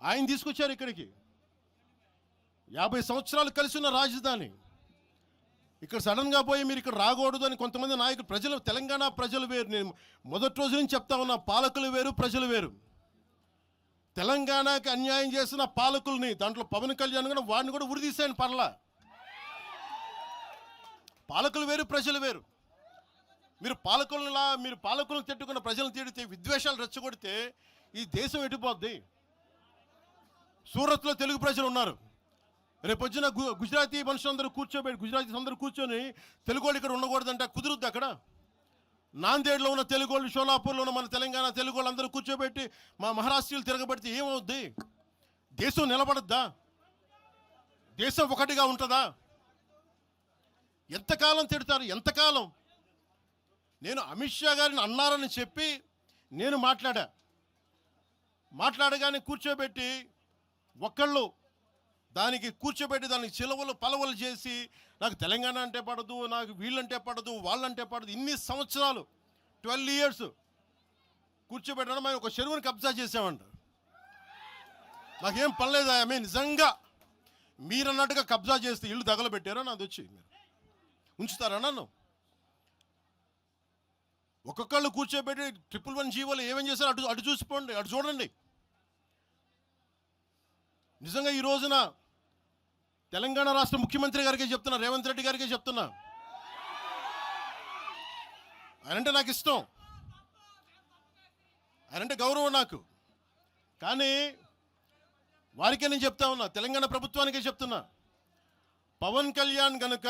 ఆయన తీసుకొచ్చారు ఇక్కడికి. 50 సంవత్సరాలు కలిసి ఉన్న రాజధాని ఇక్కడ సడన్గా పోయి మీరు ఇక్కడ రాకూడదు అని కొంతమంది నాయకులు, ప్రజలు, తెలంగాణ ప్రజలు వేరు. నేను మొదటి రోజు నుంచి చెప్తా ఉన్నా, పాలకులు వేరు, ప్రజలు వేరు. తెలంగాణకి అన్యాయం చేసిన పాలకుల్ని, దాంట్లో పవన్ కళ్యాణ్ కూడా, వాడిని కూడా ఉరిదీశాను పర్లా. పాలకులు వేరు, ప్రజలు వేరు. మీరు పాలకులను తిట్టుకున్న ప్రజలను తిడితే, విద్వేషాలు రెచ్చగొడితే ఈ దేశం ఎటుపోద్ది? సూరత్లో తెలుగు ప్రజలు ఉన్నారు. రేపొచ్చిన గుజరాతీ మనుషులందరూ కూర్చోబెట్టి, గుజరాతీస్ అందరూ కూర్చొని తెలుగు వాళ్ళు ఇక్కడ ఉండకూడదంటే కుదురుద్ది అక్కడ? నాందేడ్లో ఉన్న తెలుగు వాళ్ళు, షోలాపూర్లో ఉన్న మన తెలంగాణ తెలుగు వాళ్ళు అందరూ కూర్చోబెట్టి మా మహారాష్ట్రీయులు తిరగబెడితే ఏమవుద్ది? దేశం నిలబడద్దా? దేశం ఒకటిగా ఉంటుందా? ఎంతకాలం తిడతారు? ఎంతకాలం? నేను అమిత్ షా గారిని అన్నారని చెప్పి నేను మాట్లాడగానే కూర్చోబెట్టి ఒక్కళ్ళు దానికి చిలవలు పలవలు చేసి, నాకు తెలంగాణ అంటే పడదు, నాకు వీళ్ళంటే పడదు, వాళ్ళంటే పడదు, ఇన్ని సంవత్సరాలు 12 years కూర్చోబెట్టడం. మేము ఒక చెరువుని కబ్జా చేసామంట. నాకేం పర్లేదా? నిజంగా మీరన్నట్టుగా కబ్జా చేస్తే ఇల్లు తగలబెట్టారా? నాది వచ్చి మీరు ఉంచుతారా నన్ను? ఒక్కొక్కళ్ళు కూర్చోబెట్టి 111 జీవోలు ఏమేం చేశారు అటు చూసిపోండి, అటు చూడండి. నిజంగా ఈ రోజున తెలంగాణ రాష్ట్ర ముఖ్యమంత్రి గారికి చెప్తున్నా, రేవంత్ రెడ్డి గారికి చెప్తున్నా, ఆయనంటే నాకు ఇష్టం, ఆయనంటే గౌరవం నాకు. కానీ వారికే నేను చెప్తా ఉన్నా, తెలంగాణ ప్రభుత్వానికే చెప్తున్నా, పవన్ కళ్యాణ్ గనుక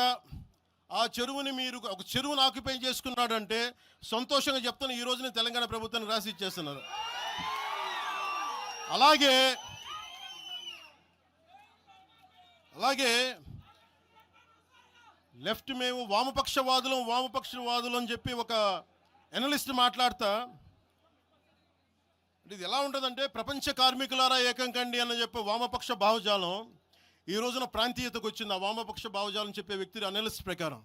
ఆ చెరువుని, మీరు ఒక చెరువును ఆక్యుపై చేసుకున్నాడంటే సంతోషంగా చెప్తున్నా, ఈ రోజున తెలంగాణ ప్రభుత్వానికి రాసి ఇచ్చేస్తున్నారు. అలాగే లెఫ్ట్, మేము వామపక్షవాదులు అని చెప్పి ఒక ఎనలిస్ట్ మాట్లాడతా, ఇది ఎలా ఉంటుందంటే, ప్రపంచ కార్మికులారా ఏకం కండి అని చెప్పి వామపక్ష భావజాలం ఈ రోజున ప్రాంతీయతకు వచ్చింది. ఆ వామపక్ష భావజాలం చెప్పే వ్యక్తి అనలిస్ట్ ప్రకారం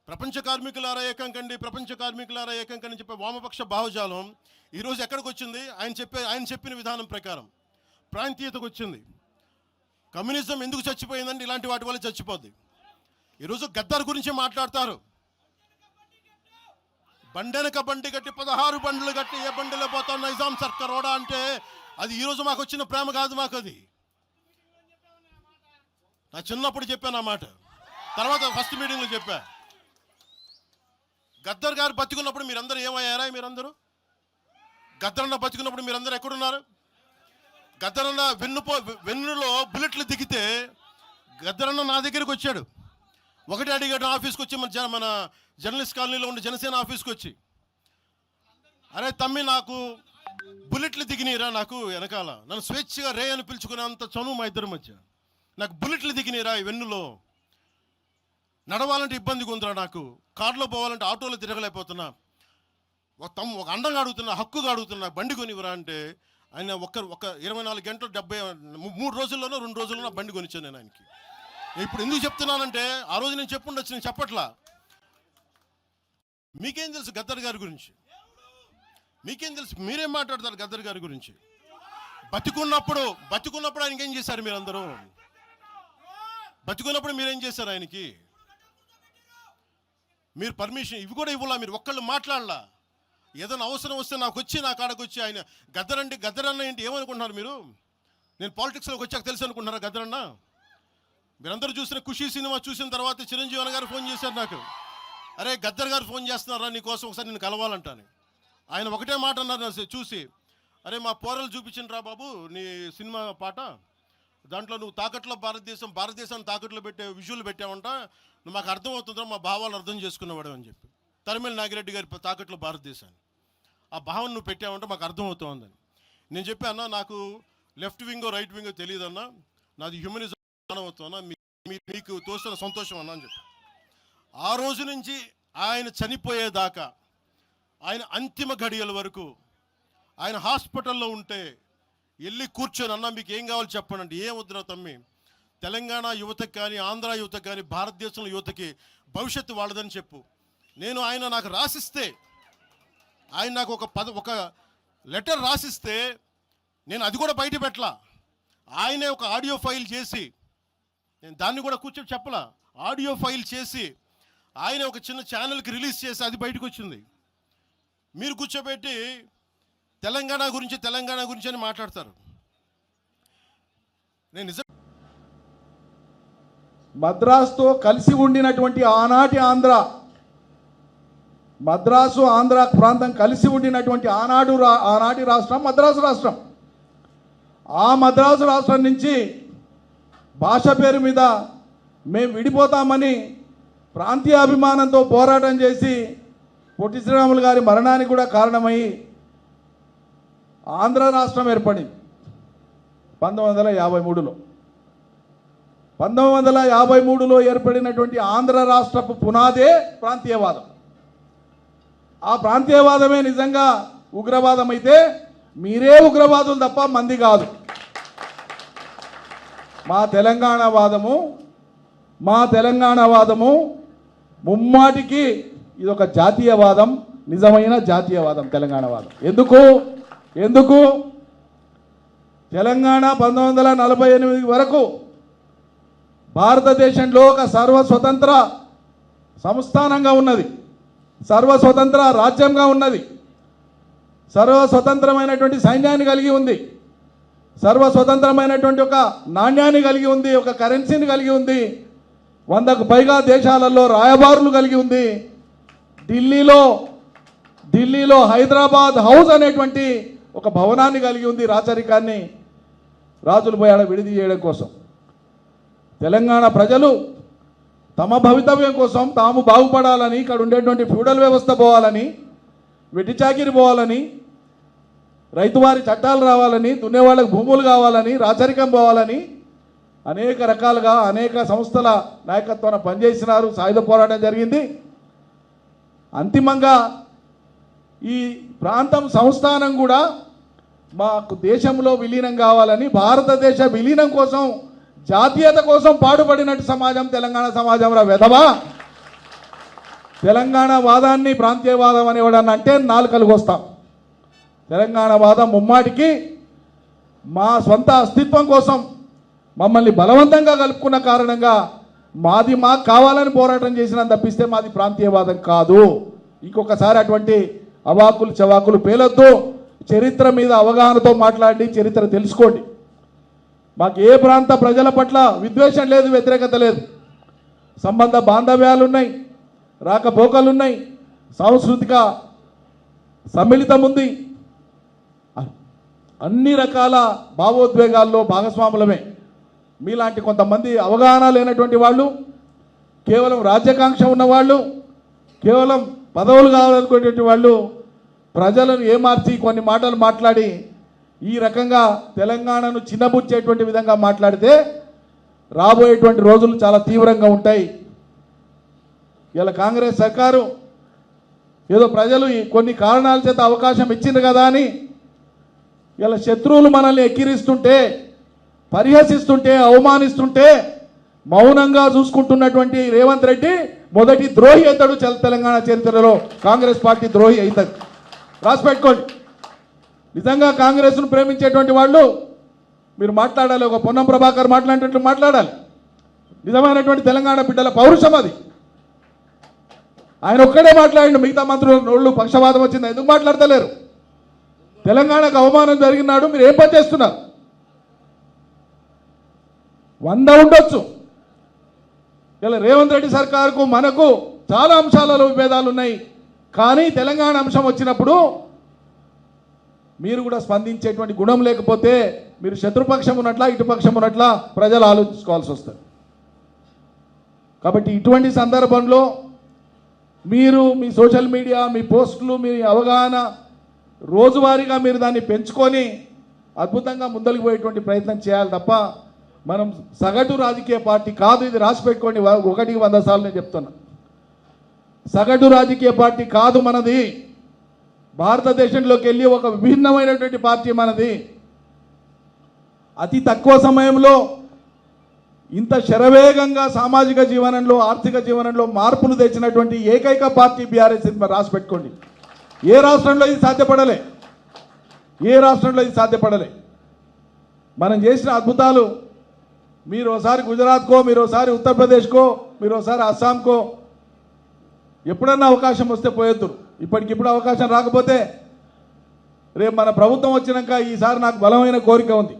ప్రపంచ కార్మికులారా ఏకం కండి అని చెప్పే వామపక్ష భావజాలం ఈరోజు ఎక్కడికి వచ్చింది? ఆయన చెప్పిన విధానం ప్రకారం ప్రాంతీయతకు వచ్చింది. కమ్యూనిజం ఎందుకు చచ్చిపోయిందంటే ఇలాంటి వాటి వల్ల చచ్చిపోద్ది. ఈరోజు గద్దర్ గురించి మాట్లాడతారు. బండెనక బండి కట్టి 16 బండ్లు కట్టి ఏ బండిలో పోతాం నైజాం సర్కార్ ఓడా అంటే, అది ఈరోజు మాకు వచ్చిన ప్రేమ కాదు. మాకు అది నా చిన్నప్పుడు చెప్పాను ఆ మాట, తర్వాత ఫస్ట్ మీటింగ్లో చెప్పా. గద్దర్ గారు బతికున్నప్పుడు మీరందరూ ఏమయ్యారా? గద్దరన్న బతికున్నప్పుడు మీరందరూ ఎక్కడున్నారు? గద్దరన్న వెన్నులో బుల్లెట్లు దిగితే గద్దరన్న నా దగ్గరికి వచ్చాడు. ఒకటి అడిగాడు ఆఫీస్కి వచ్చి, మన జర్నలిస్ట్ కాలనీలో ఉండే జనసేన ఆఫీస్కి వచ్చి, అరే తమ్మి, నాకు బుల్లెట్లు దిగినీరా, నాకు వెనకాల నన్ను స్వేచ్ఛగా రే అని పిలుచుకునే అంత చనువు మా ఇద్దరి మధ్య, నాకు బుల్లెట్లు దిగినీరా ఈ వెన్నులో, నడవాలంటే ఇబ్బందిగా ఉందిరా, నాకు కారులో పోవాలంటే ఆటోలో తిరగలేకపోతున్నా, ఒక అండంగా అడుగుతున్నా, హక్కుగా అడుగుతున్నా, బండి కొనివరా అంటే, ఆయన ఒక 24 గంటలు 3 రోజుల్లోనో 2 రోజుల్లోనో బండి కొనిచ్చాను నేను ఆయనకి. ఇప్పుడు ఎందుకు చెప్తున్నానంటే, ఆ రోజు నేను చెప్పుండొచ్చు, నేను చెప్పట్లా. మీకేం తెలుసు గద్దర్ గారి గురించి? మీకేం తెలుసు? మీరేం మాట్లాడతారు గద్దర్ గారి గురించి? బతికున్నప్పుడు ఆయనకి ఏం చేశారు? మీరందరూ బతికున్నప్పుడు మీరేం చేశారు ఆయనకి? మీరు పర్మిషన్ ఇవి కూడా ఇవ్వాలా? మీరు ఒక్కళ్ళు మాట్లాడలా? ఏదైనా అవసరం వస్తే నా కాడకు వచ్చి ఆయన గద్దరన్న ఏంటి ఏమనుకుంటున్నారు మీరు? నేను పాలిటిక్స్లోకి వచ్చాక తెలుసు అనుకుంటున్నారా గద్దరన్న? మీరందరూ చూసిన ఖుషీ సినిమా చూసిన తర్వాత చిరంజీవి గారు ఫోన్ చేశారు నాకు, అరే గద్దర్ గారు ఫోన్ చేస్తున్నారా నీకోసం, ఒకసారి నేను కలవాలంటాను. ఆయన ఒకటే మాట అన్నారు చూసి, అరే మా పోరలు చూపించిన బాబు నీ సినిమా పాట, దాంట్లో నువ్వు తాకట్లో భారతదేశాన్ని తాకట్లో పెట్టే విజువల్ పెట్టావంట, నువ్వు మాకు అర్థమవుతుందో, మా భావాలను అర్థం చేసుకునేవాడు అని చెప్పి, తరిమేల నాగిరెడ్డి గారి తాకట్లో భారతదేశాన్ని ఆ భావన నువ్వు పెట్టావంటే మాకు అర్థమవుతోందని నేను చెప్పాను. నాకు లెఫ్ట్ వింగో రైట్ వింగో తెలియదన్నా, నాది హ్యూమనిజం అవుతున్నా, మీకు తోస్తున్న సంతోషం అన్నా అని చెప్పి. ఆ రోజు నుంచి ఆయన చనిపోయేదాకా, ఆయన అంతిమ ఘడియల వరకు ఆయన హాస్పిటల్లో ఉంటే వెళ్ళి కూర్చొని, అన్నా మీకు ఏం కావాలో చెప్పండి అంటే, ఏం వద్దురా తమ్మి, తెలంగాణ యువతకి కానీ ఆంధ్ర యువతకి కానీ భారతదేశంలో యువతకి భవిష్యత్తు వాళ్ళదని చెప్పు. ఆయన నాకు రాసిస్తే, ఆయన నాకు ఒక లెటర్ రాసిస్తే నేను అది కూడా బయట పెట్టలా. ఆయనే ఒక ఆడియో ఫైల్ చేసి, నేను దాన్ని కూడా కూర్చొని చెప్పలా, ఆడియో ఫైల్ చేసి ఆయన ఒక చిన్న ఛానల్కి రిలీజ్ చేసి అది బయటకు వచ్చింది. మీరు కూర్చోబెట్టి తెలంగాణ గురించి అని మాట్లాడతారు. నేను నిజం మద్రాసుతో కలిసి ఉండినటువంటి ఆనాటి ఆంధ్ర, మద్రాసు ఆంధ్ర ప్రాంతం కలిసి ఉండినటువంటి ఆనాటి రాష్ట్రం మద్రాసు రాష్ట్రం. ఆ మద్రాసు రాష్ట్రం నుంచి భాష పేరు మీద మేము విడిపోతామని ప్రాంతీయాభిమానంతో పోరాటం చేసి పొట్టి శ్రీరాములు గారి మరణానికి కూడా కారణమై ఆంధ్ర రాష్ట్రం ఏర్పడింది 1953లో. 1953లో ఏర్పడినటువంటి ఆంధ్ర రాష్ట్రపు పునాదే ప్రాంతీయవాదం. ఆ ప్రాంతీయవాదమే నిజంగా ఉగ్రవాదం అయితే మీరే ఉగ్రవాదులు తప్ప మంది కాదు. మా తెలంగాణ వాదము ముమ్మాటికి ఇదొక జాతీయవాదం, నిజమైన జాతీయవాదం తెలంగాణ వాదం. ఎందుకు తెలంగాణ 1948 వరకు భారతదేశంలో ఒక సర్వస్వతంత్ర సంస్థానంగా ఉన్నది, సర్వస్వతంత్ర రాజ్యంగా ఉన్నది, సర్వస్వతంత్రమైనటువంటి సైన్యాన్ని కలిగి ఉంది, సర్వస్వతంత్రమైనటువంటి ఒక నాణ్యాన్ని కలిగి ఉంది, ఒక కరెన్సీని కలిగి ఉంది, 100కు పైగా దేశాలలో రాయబారులు కలిగి ఉంది. ఢిల్లీలో హైదరాబాద్ హౌస్ అనేటువంటి ఒక భవనాన్ని కలిగి ఉంది, రాచరికాన్ని రాజులు పోయాడ విడిది చేయడం కోసం. తెలంగాణ ప్రజలు తమ భవితవ్యం కోసం తాము బాగుపడాలని, ఇక్కడ ఉండేటువంటి ఫ్యూడల్ వ్యవస్థ పోవాలని, వెట్టి చాకిరి పోవాలని, రైతువారి చట్టాలు రావాలని, దున్నేవాళ్ళకు భూములు కావాలని, రాచరికం పోవాలని అనేక రకాలుగా అనేక సంస్థల నాయకత్వాన పనిచేసినారు. సాయుధ పోరాటం జరిగింది. అంతిమంగా ఈ ప్రాంతం సంస్థానం కూడా మాకు దేశంలో విలీనం కావాలని, భారతదేశ విలీనం కోసం, జాతీయత కోసం పాటుపడినట్టు సమాజం తెలంగాణ సమాజం రా వెధవా. తెలంగాణ వాదాన్ని ప్రాంతీయవాదం అనేవాడని అంటే నాలుకలుగు వస్తాం. తెలంగాణ వాదం ముమ్మాటికి మా సొంత అస్తిత్వం కోసం మమ్మల్ని బలవంతంగా కలుపుకున్న కారణంగా మాకు కావాలని పోరాటం చేసిన తప్పిస్తే మాది ప్రాంతీయవాదం కాదు. ఇంకొకసారి అటువంటి అవాకులు చవాకులు పేలొద్దు. చరిత్ర మీద అవగాహనతో మాట్లాడి చరిత్ర తెలుసుకోండి. మాకు ఏ ప్రాంత ప్రజల పట్ల విద్వేషం లేదు, వ్యతిరేకత లేదు. సంబంధ బాంధవ్యాలు ఉన్నాయి, రాకపోకలు ఉన్నాయి, సాంస్కృతిక సమ్మిళితం ఉంది. అన్ని రకాల భావోద్వేగాల్లో భాగస్వాములమే. మీలాంటి కొంతమంది అవగాహన లేనటువంటి వాళ్ళు, కేవలం రాజ్యాకాంక్ష ఉన్నవాళ్ళు, కేవలం పదవులు కావాలనుకునేటువంటి వాళ్ళు ప్రజలను ఏమార్చి కొన్ని మాటలు మాట్లాడి ఈ రకంగా తెలంగాణను చిన్నబుచ్చేటువంటి విధంగా మాట్లాడితే రాబోయేటువంటి రోజులు చాలా తీవ్రంగా ఉంటాయి. ఇలా కాంగ్రెస్ సర్కారు ఏదో ప్రజలు కొన్ని కారణాల చేత అవకాశం ఇచ్చింది కదా అని ఇలా శత్రువులు మనల్ని ఎక్కిరిస్తుంటే, పరిహసిస్తుంటే, అవమానిస్తుంటే మౌనంగా చూసుకుంటున్నటువంటి రేవంత్ రెడ్డి మొదటి ద్రోహి అవుతాడు తెలంగాణ చరిత్రలో. కాంగ్రెస్ పార్టీ ద్రోహి అవుతుంది, రాసిపెట్టుకోండి. నిజంగా కాంగ్రెస్ను ప్రేమించేటువంటి వాళ్ళు మీరు మాట్లాడాలి. ఒక పొన్నం ప్రభాకర్ మాట్లాడేటట్లు మాట్లాడాలి. నిజమైనటువంటి తెలంగాణ బిడ్డల పౌరుషం అది. ఆయన ఒక్కడే మాట్లాడండి, మిగతా మంత్రులు పక్షవాదం వచ్చింది ఎందుకు మాట్లాడతలేరు? తెలంగాణకు అవమానం జరిగినాడు, మీరు ఏం పని చేస్తున్నారు? 100 ఉండొచ్చు. ఇలా రేవంత్ రెడ్డి సర్కారుకు మనకు చాలా అంశాలలో విభేదాలు ఉన్నాయి. కానీ తెలంగాణ అంశం వచ్చినప్పుడు మీరు కూడా స్పందించేటువంటి గుణం లేకపోతే మీరు శత్రుపక్షం ఉన్నట్లా ఇటుపక్షం ఉన్నట్లా ప్రజలు ఆలోచించుకోవాల్సి వస్తుంది. కాబట్టి ఇటువంటి సందర్భంలో మీరు మీ సోషల్ మీడియా, మీ పోస్టులు, మీ అవగాహన రోజువారీగా మీరు దాన్ని పెంచుకొని అద్భుతంగా ముందరికి పోయేటువంటి ప్రయత్నం చేయాలి తప్ప మనం సగటు రాజకీయ పార్టీ కాదు. ఇది రాసి పెట్టుకోండి, 1కి 100 సార్లు నేను చెప్తున్నా. సగటు రాజకీయ పార్టీ కాదు మనది. భారతదేశంలోకి వెళ్ళి ఒక విభిన్నమైనటువంటి పార్టీ మనది. అతి తక్కువ సమయంలో ఇంత శరవేగంగా సామాజిక జీవనంలో, ఆర్థిక జీవనంలో మార్పులు తెచ్చినటువంటి ఏకైక పార్టీ బీఆర్ఎస్. రాసి పెట్టుకోండి. ఏ రాష్ట్రంలో ఇది సాధ్యపడలే. మనం చేసిన అద్భుతాలు మీరు ఒకసారి గుజరాత్కో, మీరు ఒకసారి ఉత్తరప్రదేశ్కో, మీరు ఒకసారి అస్సాంకో ఎప్పుడన్నా అవకాశం వస్తే పోయొద్దు. ఇప్పటికిప్పుడు అవకాశం రాకపోతే రేపు మన ప్రభుత్వం వచ్చినాక ఈసారి నాకు బలమైన కోరిక ఉంది.